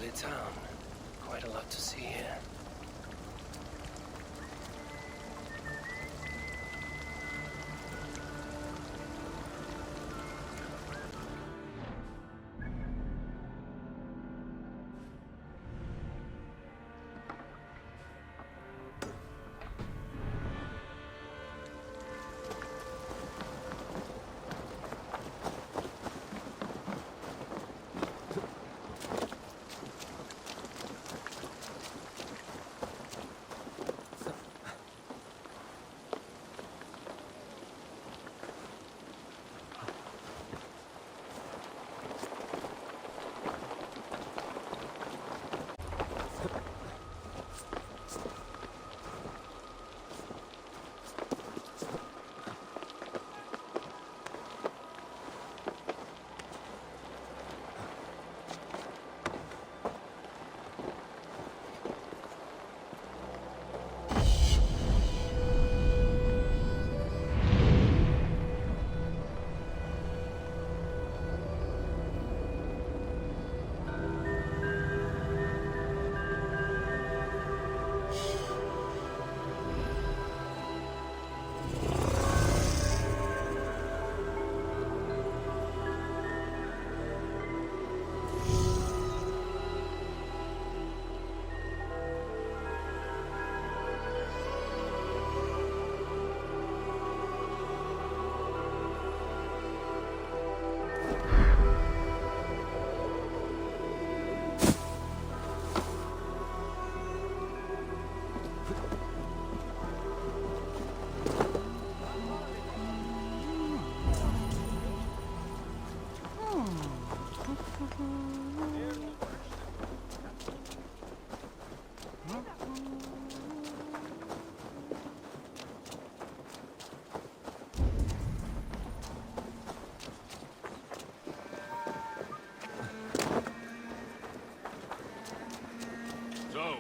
Lovely town. Quite a lot to see here.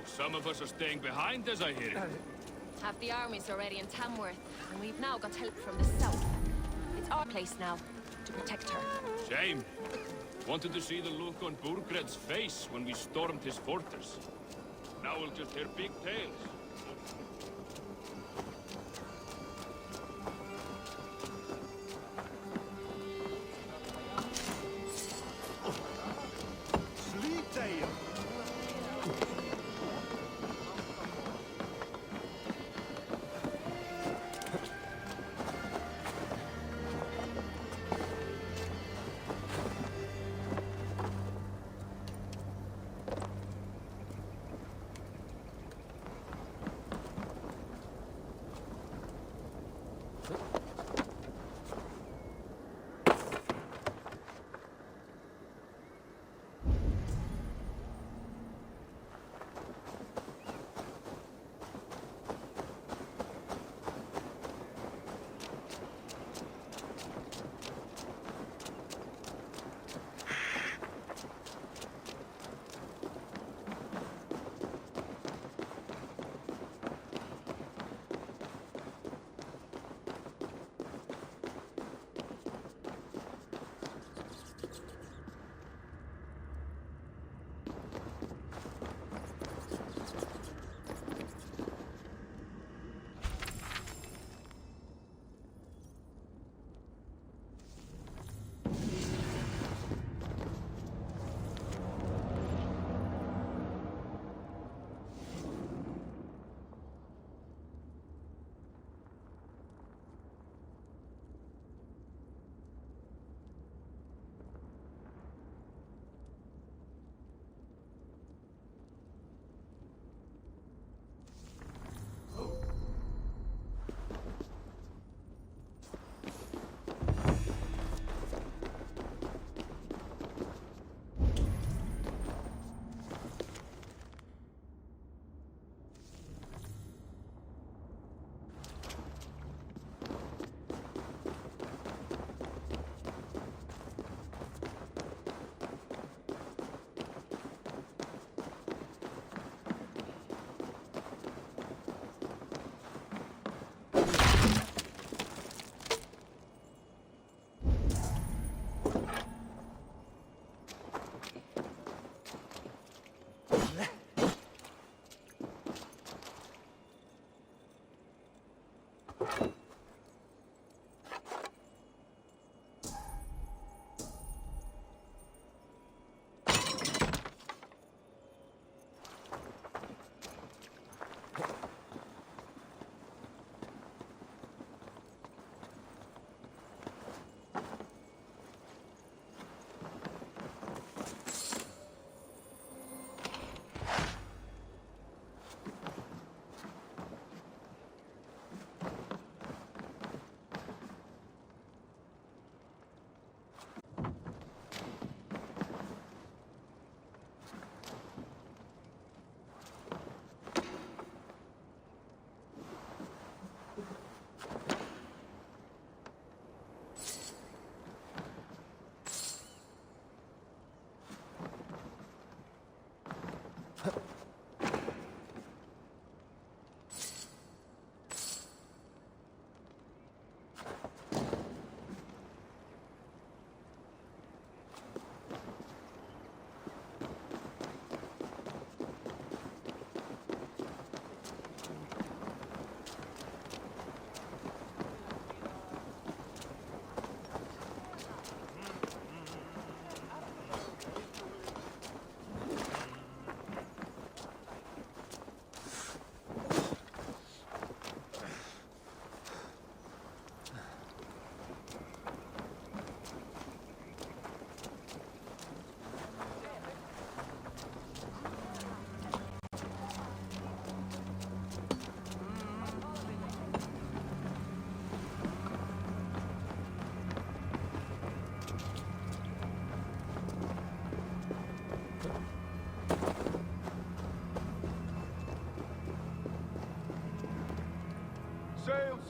Some of us are staying behind, as I hear it. Half the army's already in Tamworth, and we've now got help from the south. It's our place now, to protect her. Shame. Wanted to see the look on Burgred's face when we stormed his fortress. Now we'll just hear big tales.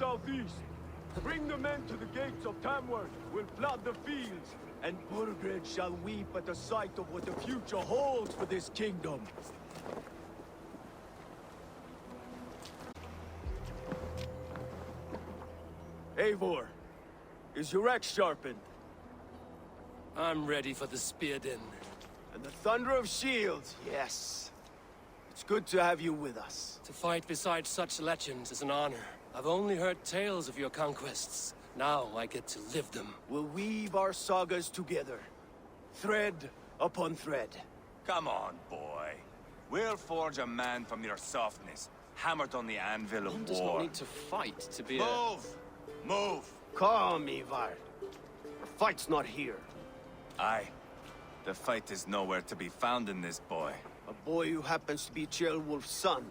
southeast. Bring the men to the gates of Tamworth. We'll flood the fields, and Burgred shall weep at the sight of what the future holds for this kingdom. Eivor, is your axe sharpened? I'm ready for the spear din. And the thunder of shields, yes. It's good to have you with us. To fight beside such legends is an honor. I've only heard tales of your conquests. Now I get to live them. We'll weave our sagas together, thread upon thread. Come on, boy. We'll forge a man from your softness, hammered on the anvil of One does not war. need to fight to be Move! Move! Calm, Eivor. The fight's not here. Aye. The fight is nowhere to be found in this boy. A boy who happens to be Ceolwulf's son.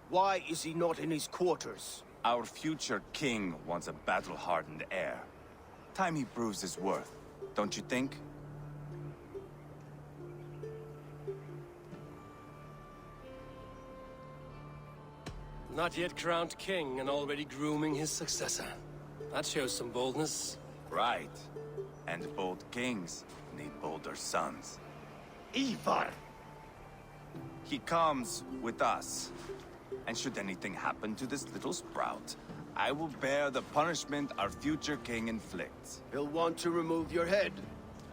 Why is he not in his quarters? Our future king wants a battle-hardened heir. Time he proves his worth, don't you think? Not yet crowned king and already grooming his successor. That shows some boldness. Right. And bold kings need bolder sons. Eivor! He comes with us. And should anything happen to this little sprout, I will bear the punishment our future king inflicts. He'll want to remove your head.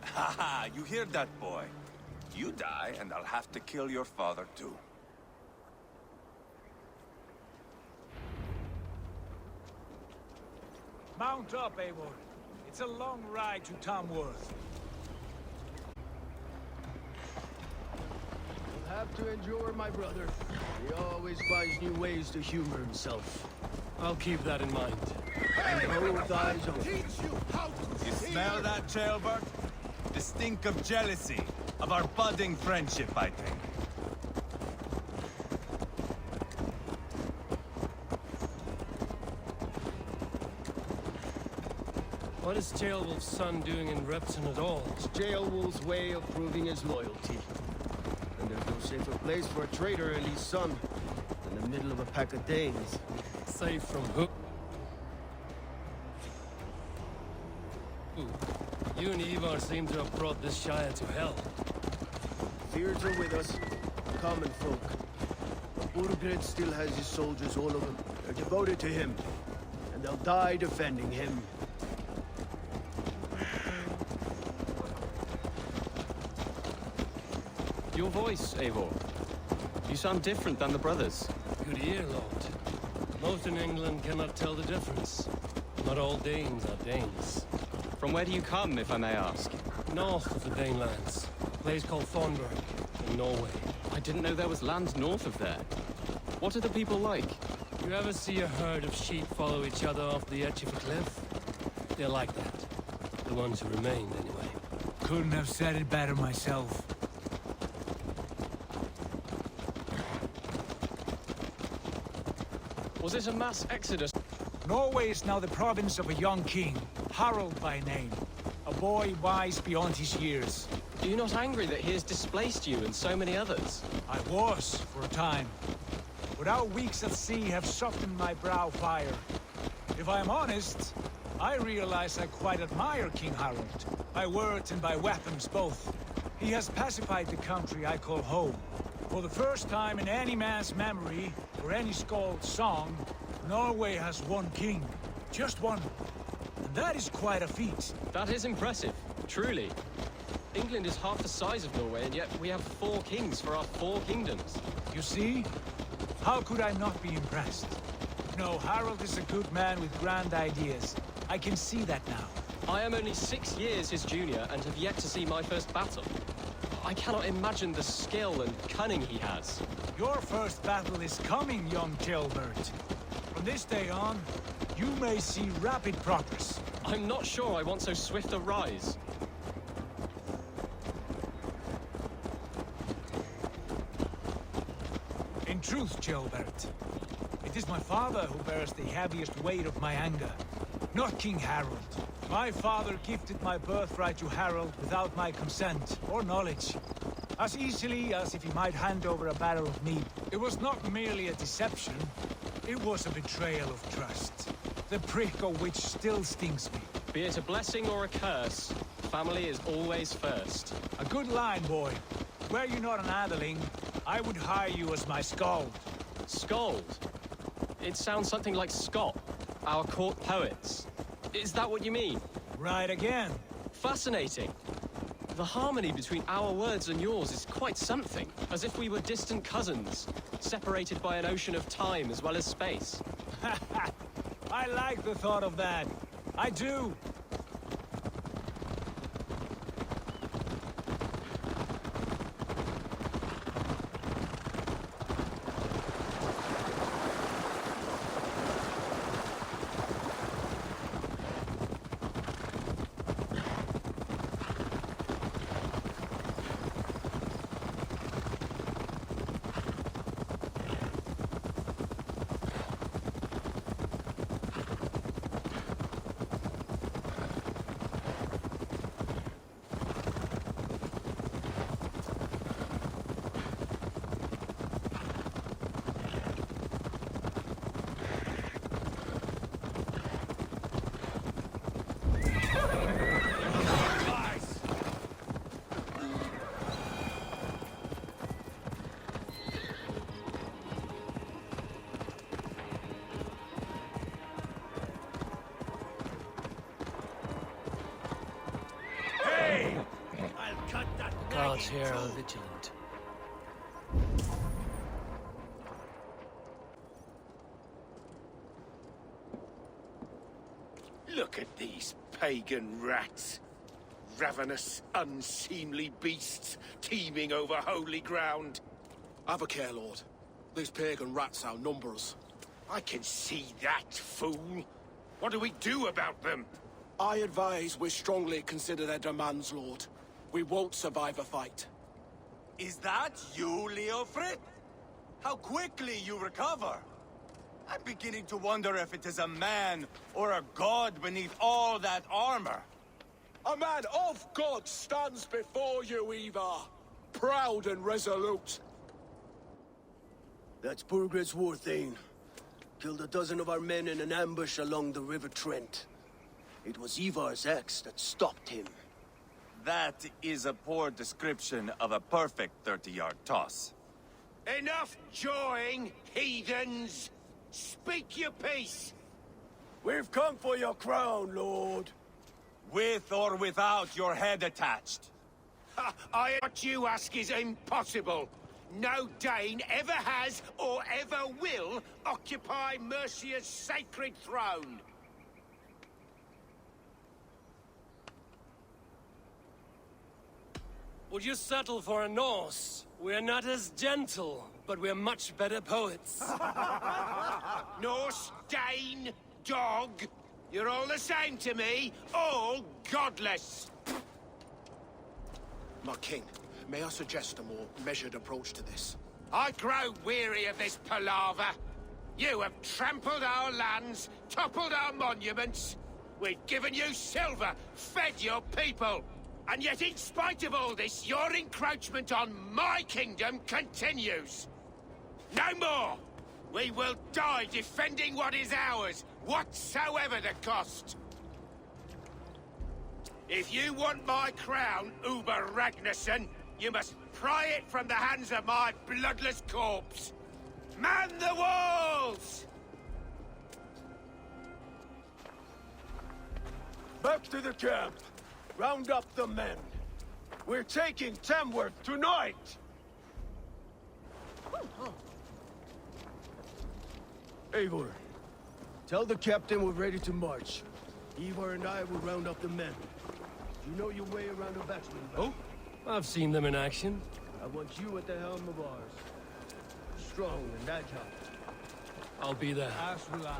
Haha, you hear that, boy? You die, and I'll have to kill your father, too. Mount up, Eivor. It's a long ride to Tamworth. You'll have to endure, my brother. He always finds new ways to humor himself. I'll keep that in mind. And both eyes open. You smell that, Ceolbert? The stink of jealousy, of our budding friendship, I think. What is Ceolwulf's son doing in Repton at all? It's Ceolwulf's way of proving his loyalty. And there's no safer place for a traitor and his son than the middle of a pack of Danes. Safe from who? You and Eivor seem to have brought this Shire to hell. Fears are with us, common folk. But Burgred still has his soldiers, all of them. They're devoted to him, and they'll die defending him. Your voice, Eivor. You sound different than the brothers. Good ear, Lord. Most in England cannot tell the difference. Not all Danes are Danes. From where do you come, if I may ask? North of the Danelands. A place called Thornburg, in Norway. I didn't know there was land north of there. What are the people like? You ever see a herd of sheep follow each other off the edge of a cliff? They're like that. The ones who remained, anyway. Couldn't have said it better myself. Was it a mass exodus? Norway is now the province of a young king, Harald by name. A boy wise beyond his years. Are you not angry that he has displaced you and so many others? I was, for a time. But our weeks at sea have softened my brow fire. If I am honest, I realize I quite admire King Harald. By words and by weapons both. He has pacified the country I call home. For the first time in any man's memory, or any skald's song, Norway has one king. Just one. And that is quite a feat. That is impressive, truly. England is half the size of Norway, and yet we have 4 kings for our 4 kingdoms. You see? How could I not be impressed? No, Harald is a good man with grand ideas. I can see that now. I am only 6 years his junior and have yet to see my first battle. I cannot imagine the skill and cunning he has. Your first battle is coming, young Ceolbert. From this day on, you may see rapid progress. I'm not sure I want so swift a rise. In truth, Ceolbert, it is my father who bears the heaviest weight of my anger, not King Harald. My father gifted my birthright to Harald without my consent or knowledge. As easily as if he might hand over a barrel of mead. It was not merely a deception, it was a betrayal of trust. the prick of which still stings me. Be it a blessing or a curse, family is always first. A good line, boy. Were you not an adeling, I would hire you as my skald. Skald? It sounds something like Scott, our court poets. Is that what you mean? Right again. Fascinating. The harmony between our words and yours is quite something, as if we were distant cousins, separated by an ocean of time as well as space. I like the thought of that. I do. Guards here are vigilant. Look at these pagan rats. Ravenous, unseemly beasts teeming over holy ground. Have a care, Lord. These pagan rats outnumber us. I can see that, fool. What do we do about them? I advise we strongly consider their demands, Lord. We won't survive a fight. Is that you, Leofrid? How quickly you recover! I'm beginning to wonder if it is a man or a god beneath all that armor. A man of God stands before you, Eivor. Proud and resolute. That's Burgred's war thane. Killed a dozen of our men in an ambush along the River Trent. It was Eivor's axe that stopped him. That is a poor description of a perfect 30-yard toss. Enough jawing, heathens! Speak your piece! We've come for your crown, Lord. With or without your head attached. What you ask is impossible. No Dane ever has or ever will occupy Mercia's sacred throne. Would you settle for a Norse? We're not as gentle, but we're much better poets. Norse, Dane, dog. You're all the same to me. All godless. My king, may I suggest a more measured approach to this? I grow weary of this palaver. You have trampled our lands, toppled our monuments. We've given you silver, fed your people. And yet, in spite of all this, your encroachment on my kingdom continues. No more! We will die defending what is ours, whatsoever the cost. If you want my crown, Uber Ragnarsson, you must pry it from the hands of my bloodless corpse. Man the walls! Back to the camp. Round up the men. We're taking Tamworth tonight! Eivor, tell the captain we're ready to march. Eivor and I will round up the men. You know your way around a batsman. Oh, I've seen them in action. I want you at the helm of ours. Strong and agile. I'll be there. As will I.